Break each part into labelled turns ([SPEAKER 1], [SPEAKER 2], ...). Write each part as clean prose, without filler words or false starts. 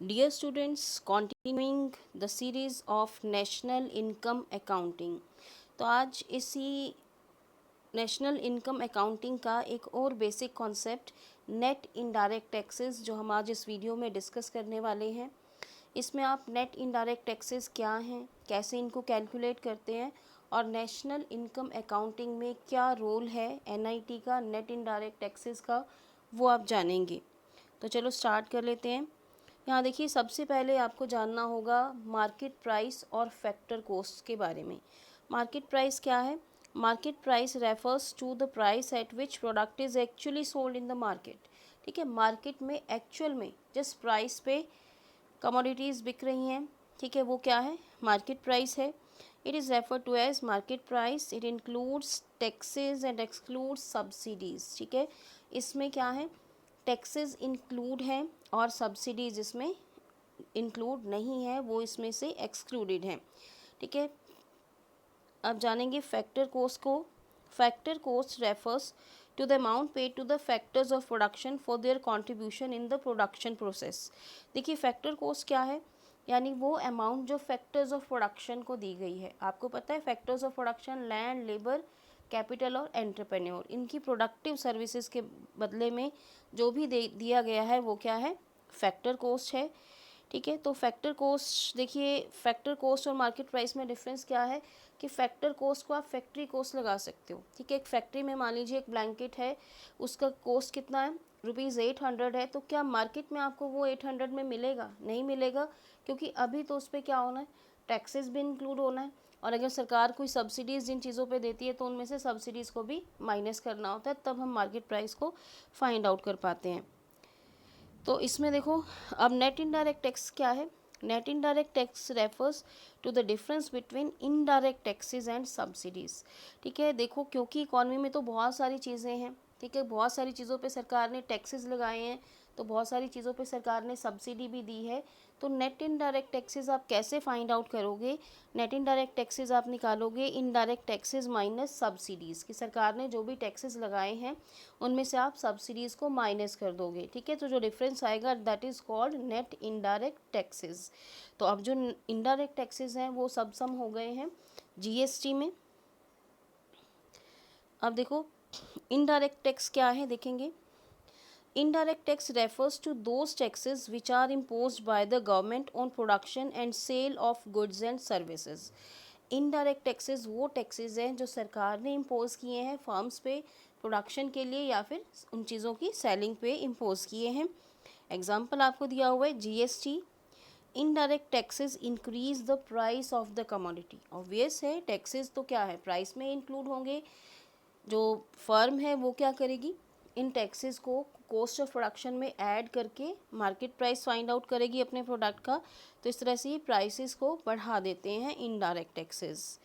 [SPEAKER 1] Dear students, continuing the series of national income accounting. तो आज इसी नेशनल इनकम अकाउंटिंग का एक और basic concept net indirect taxes जो हम आज इस वीडियो में डिस्कस करने वाले हैं। इसमें आप नेट इनडायरेक्ट टैक्सेस क्या हैं, कैसे इनको कैलकुलेट करते हैं और नेशनल इनकम अकाउंटिंग में क्या रोल है एनआईटी का नेट इनडायरेक्ट टैक्सेस का, वो आप जानेंगे। तो चलो स्टार्ट कर लेते हैं। यहाँ देखिए, सबसे पहले आपको जानना होगा मार्केट प्राइस और फैक्टर कॉस्ट के बारे में। मार्केट प्राइस क्या है? Market price refers to the price at which product is actually sold in the market. ठीक है, मार्केट में एक्चुअल में जिस प्राइस पे कमोडिटीज़ बिक रही हैं, ठीक है, वो क्या है? मार्केट प्राइस है। It is refer to as market price. It includes taxes and excludes subsidies. ठीक है, इसमें क्या है? टैक्सेस इंक्लूड हैं और सब्सिडीज इसमें इंक्लूड नहीं है, वो इसमें से एक्सक्लूडेड हैं। ठीक है, अब जानेंगे फैक्टर कोस्ट को। Factor cost refers to the amount paid to the factors of production for their contribution in the production process. देखिए, फैक्टर कोस्ट क्या है? यानी वो अमाउंट जो फैक्टर्स ऑफ प्रोडक्शन को दी गई है। आपको पता है factors of production land, labour, capital और एंटरप्रेन्योर, इनकी प्रोडक्टिव सर्विसेज के बदले में जो भी दिया गया है वो क्या है? फैक्टर कोस्ट है। ठीक है, तो फैक्टर कोस्ट देखिए, फैक्टर कोस्ट और मार्केट प्राइस में डिफरेंस क्या है कि फैक्टर कोस्ट को आप फैक्ट्री कोस्ट लगा सकते हो। ठीक है, एक फैक्ट्री में मान लीजिए एक ब्लैंकेट है, उसका कोस्ट कितना है? ₹800 है। तो क्या मार्केट में आपको वो 800 में मिलेगा? नहीं मिलेगा, क्योंकि अभी तो उस पर क्या होना है? टैक्सेस भी इंक्लूड होना है। और अगर सरकार कोई सब्सिडीज़ जिन चीज़ों पे देती है तो उनमें से सब्सिडीज़ को भी माइनस करना होता है, तब हम मार्केट प्राइस को फाइंड आउट कर पाते हैं। तो इसमें देखो, अब नेट इनडायरेक्ट टैक्स क्या है? Net indirect tax refers to the difference between indirect taxes and subsidies. ठीक है, देखो, क्योंकि इकॉनमी में तो बहुत सारी चीज़ें हैं। ठीक है, बहुत सारी चीज़ों पे सरकार ने टैक्सेस लगाए हैं, तो बहुत सारी चीज़ों पे सरकार ने सब्सिडी भी दी है। तो नेट इनडायरेक्ट टैक्सेस आप कैसे फाइंड आउट करोगे? नेट इनडायरेक्ट टैक्सेस आप निकालोगे इनडायरेक्ट टैक्सेस माइनस सब्सिडीज़, कि सरकार ने जो भी टैक्सेस लगाए हैं उनमें से आप सब्सिडीज़ को माइनस कर दोगे। ठीक है, तो जो डिफरेंस आएगा that is called net indirect taxes. तो अब जो इनडायरेक्ट टैक्सेस हैं वो सब सम हो गए हैं जीएसटी में। अब देखो, इनडायरेक्ट टैक्स क्या है देखेंगे। Indirect tax refers to those taxes which are imposed by the government on production and sale of goods and services. Indirect taxes वो टैक्सेस हैं जो सरकार ने इम्पोज किए हैं फर्म्स पे प्रोडक्शन के लिए या फिर उन चीज़ों की सेलिंग पे इम्पोज किए हैं। एग्जाम्पल आपको दिया हुआ है GST. Indirect taxes increase the price of the commodity. Obvious है, टैक्सेस तो क्या है, प्राइस में इंक्लूड होंगे। जो फर्म है वो क्या करेगी? इन टैक्सेस को कॉस्ट ऑफ प्रोडक्शन में ऐड करके मार्केट प्राइस फाइंड आउट करेगी अपने प्रोडक्ट का। तो इस तरह से ये प्राइसेस को बढ़ा देते हैं इनडायरेक्ट टैक्सेस।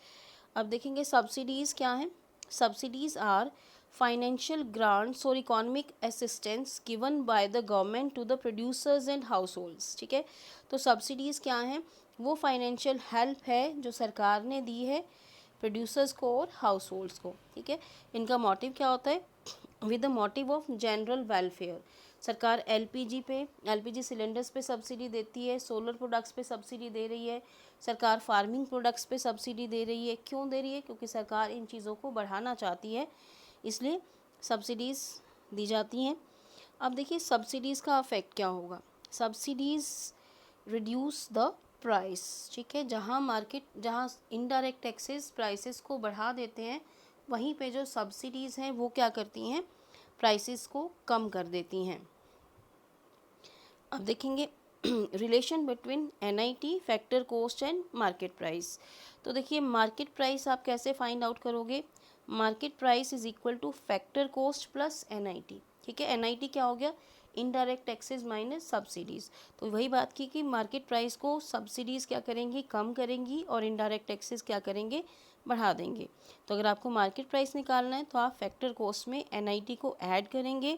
[SPEAKER 1] अब देखेंगे सब्सिडीज़ क्या हैं। सब्सिडीज़ आर फाइनेंशियल ग्रांट्स और economic assistance given by the government to the producers and households. ठीक है, तो सब्सिडीज़ क्या हैं? वो फाइनेंशियल हेल्प है जो सरकार ने दी है प्रोड्यूसर्स को और हाउस होल्ड्स को। ठीक है, इनका मोटिव क्या होता है? With the motive of general welfare. सरकार एलपीजी सिलेंडर्स पे सब्सिडी देती है, सोलर प्रोडक्ट्स पे सब्सिडी दे रही है, सरकार फार्मिंग प्रोडक्ट्स पे सब्सिडी दे रही है। क्यों दे रही है? क्योंकि सरकार इन चीज़ों को बढ़ाना चाहती है, इसलिए सब्सिडीज़ दी जाती हैं। अब देखिए, सब्सिडीज़ का अफेक्ट क्या होगा। Subsidies reduce the price. ठीक है, जहाँ इनडायरेक्ट टैक्सेस प्राइसेस को बढ़ा देते हैं, वहीं पे जो सब्सिडीज़ हैं वो क्या करती हैं? प्राइसेस को कम कर देती हैं। अब देखेंगे relation between NIT, factor cost and market price. तो देखिए, मार्केट प्राइस आप कैसे फाइंड आउट करोगे? Market price is equal two factor cost plus NIT. ठीक है, एनआईटी क्या हो गया? Indirect taxes minus subsidies. तो वही बात की कि मार्केट प्राइस को सब्सिडीज़ क्या करेंगी? कम करेंगी, और इनडायरेक्ट टैक्सेस क्या करेंगे? बढ़ा देंगे। तो अगर आपको मार्केट प्राइस निकालना है तो आप फैक्टर कॉस्ट में एनआईटी को ऐड करेंगे,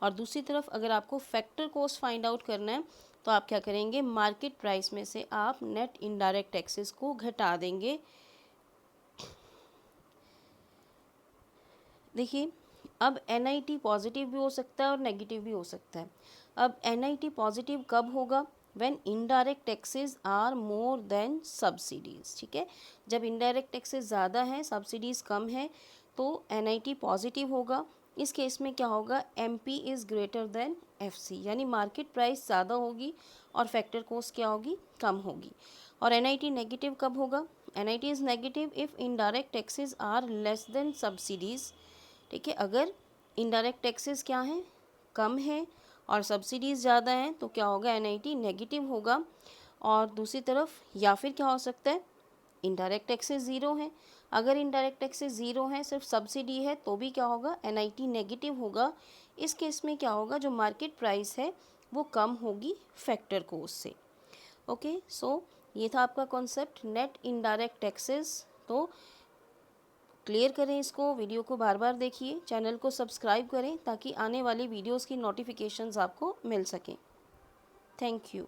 [SPEAKER 1] और दूसरी तरफ अगर आपको फैक्टर कॉस्ट फाइंड आउट करना है तो आप क्या करेंगे? मार्केट प्राइस में से आप नेट इनडायरेक्ट टैक्सेस को घटा देंगे। देखिए, अब एनआईटी पॉजिटिव भी हो सकता है और नेगेटिव भी हो सकता है। अब एनआईटी पॉजिटिव कब होगा? When indirect taxes are more than subsidies. ठीक है, जब इनडायरेक्ट टैक्सेस ज़्यादा हैं, सब्सिडीज़ कम है, तो NIT पॉजिटिव होगा। इस केस में क्या होगा, MP is greater than FC, यानी मार्केट प्राइस ज़्यादा होगी और फैक्टर कॉस्ट क्या होगी, कम होगी। और NIT नेगेटिव कब होगा, NIT is negative if indirect taxes are less than subsidies. ठीक है, अगर इनडायरेक्ट टैक्सेस क्या हैं, कम है और सब्सिडीज़ ज़्यादा हैं, तो क्या होगा, NIT नेगेटिव होगा। और दूसरी तरफ या फिर क्या हो सकता है, इनडायरेक्ट टैक्सेस ज़ीरो हैं। अगर इनडायरेक्ट टैक्सेस ज़ीरो हैं, सिर्फ सब्सिडी है, तो भी क्या होगा, NIT नेगेटिव होगा। इस केस में क्या होगा, जो मार्केट प्राइस है वो कम होगी फैक्टर कॉस्ट से। ओके, सो ये था आपका कॉन्सेप्ट नेट इनडायरेक्ट टैक्सेस। तो क्लियर करें इसको, वीडियो को बार बार देखिए, चैनल को सब्सक्राइब करें ताकि आने वाली वीडियोस की नोटिफिकेशंस आपको मिल सकें। Thank you.